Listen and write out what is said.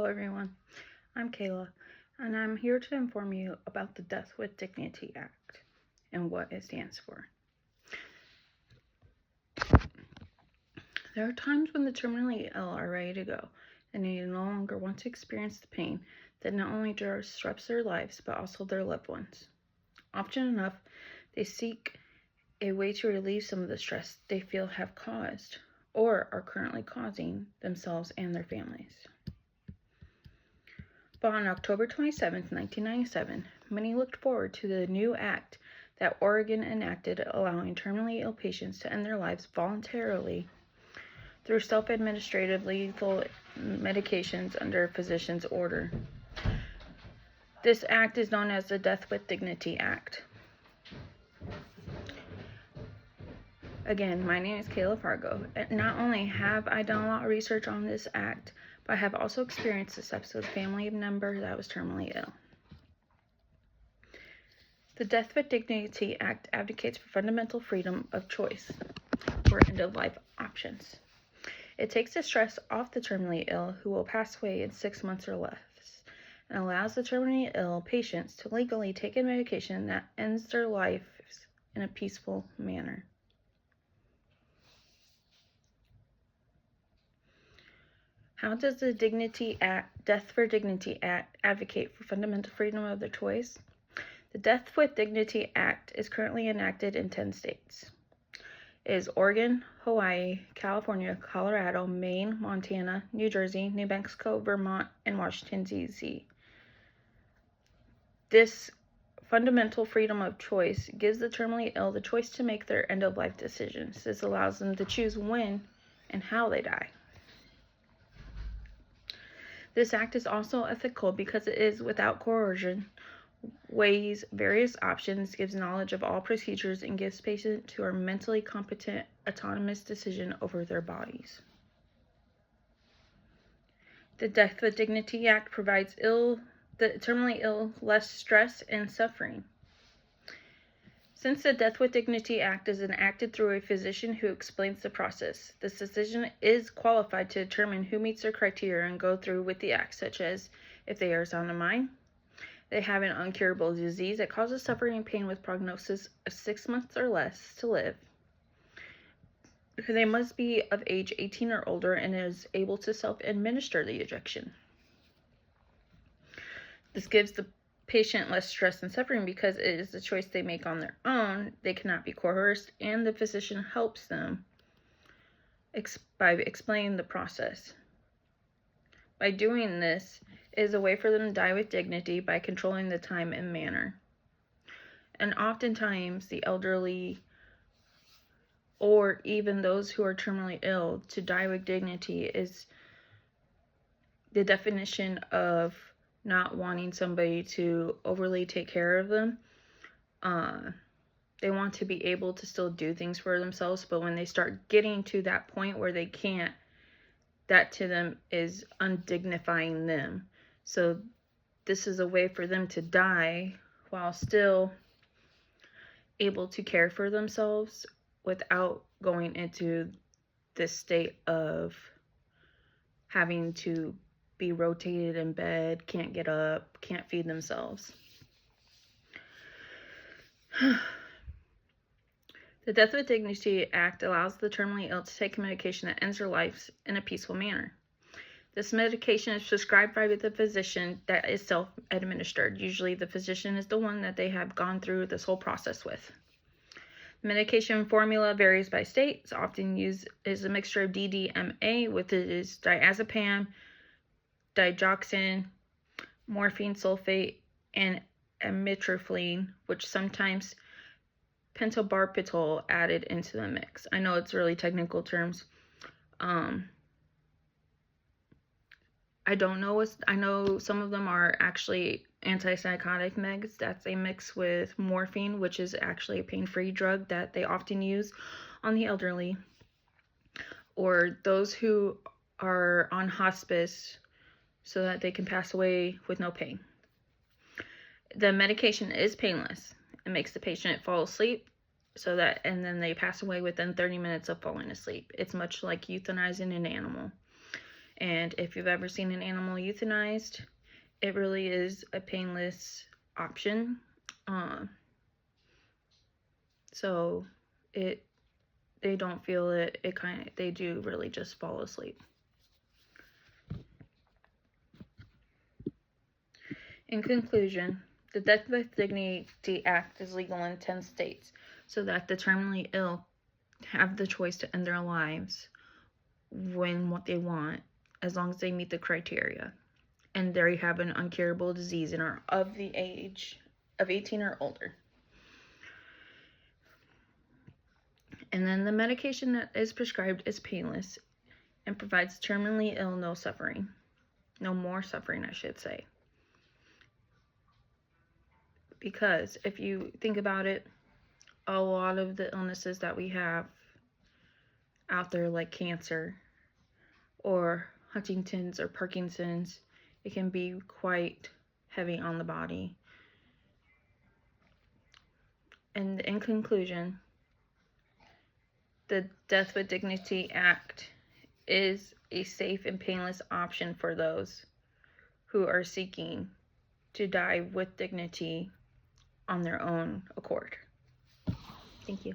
Hello everyone, I'm Kayla, and I'm here to inform you about the Death with Dignity Act and what it stands for. There are times when the terminally ill are ready to go, and they no longer want to experience the pain that not only disrupts their lives, but also their loved ones. Often enough, they seek a way to relieve some of the stress they feel have caused, or are currently causing themselves and their families. But on October 27, 1997, many looked forward to the new act that Oregon enacted allowing terminally ill patients to end their lives voluntarily through self-administrative lethal medications under a physician's order. This act is known as the Death with Dignity Act. Again, my name is Kayla Fargo. Not only have I done a lot of research on this act, but I have also experienced this episode with a family member that was terminally ill. The Death with Dignity Act advocates for fundamental freedom of choice for end-of-life options. It takes the stress off the terminally ill who will pass away in 6 months or less, and allows the terminally ill patients to legally take a medication that ends their lives in a peaceful manner. How does the Death for Dignity Act advocate for fundamental freedom of their choice? The Death with Dignity Act is currently enacted in 10 states. It is Oregon, Hawaii, California, Colorado, Maine, Montana, New Jersey, New Mexico, Vermont, and Washington, D.C. This fundamental freedom of choice gives the terminally ill the choice to make their end-of-life decisions. This allows them to choose when and how they die. This act is also ethical because it is without coercion, weighs various options, gives knowledge of all procedures, and gives patients who are mentally competent autonomous decision over their bodies. The Death with Dignity Act provides the terminally ill less stress and suffering. Since the Death with Dignity Act is enacted through a physician who explains the process, the physician is qualified to determine who meets their criteria and go through with the act, such as if they are sound of mind, they have an uncurable disease that causes suffering and pain with prognosis of 6 months or less to live. They must be of age 18 or older and is able to self-administer the injection. This gives the patient less stress and suffering because it is a choice they make on their own. They cannot be coerced, and the physician helps them by explaining the process. By doing this, it is a way for them to die with dignity by controlling the time and manner. And oftentimes, the elderly or even those who are terminally ill, to die with dignity is the definition of not wanting somebody to overly take care of them. They want to be able to still do things for themselves, but when they start getting to that point where they can't, that to them is undignifying them. So this is a way for them to die while still able to care for themselves without going into this state of having to be rotated in bed, can't get up, can't feed themselves. The Death with Dignity Act allows the terminally ill to take a medication that ends their lives in a peaceful manner. This medication is prescribed by the physician that is self-administered. Usually the physician is the one that they have gone through this whole process with. Medication formula varies by state. It's often used as a mixture of DDMA, which is diazepam, digoxin, morphine sulfate, and amitriptyline, which sometimes pentobarbital added into the mix. I know it's really technical terms. I don't know I know some of them are actually antipsychotic meds. That's a mix with morphine, which is actually a pain-free drug that they often use on the elderly or those who are on hospice so that they can pass away with no pain. The medication is painless. It makes the patient fall asleep and then they pass away within 30 minutes of falling asleep. It's much like euthanizing an animal. And if you've ever seen an animal euthanized, it really is a painless option. So they don't feel it. They do really just fall asleep. In conclusion, the Death with Dignity Act is legal in 10 states so that the terminally ill have the choice to end their lives when what they want, as long as they meet the criteria and they have an incurable disease and are of the age of 18 or older. And then the medication that is prescribed is painless and provides terminally ill no suffering. No more suffering, I should say. Because if you think about it, a lot of the illnesses that we have out there, like cancer or Huntington's or Parkinson's, it can be quite heavy on the body. And in conclusion, the Death with Dignity Act is a safe and painless option for those who are seeking to die with dignity on their own accord. Thank you.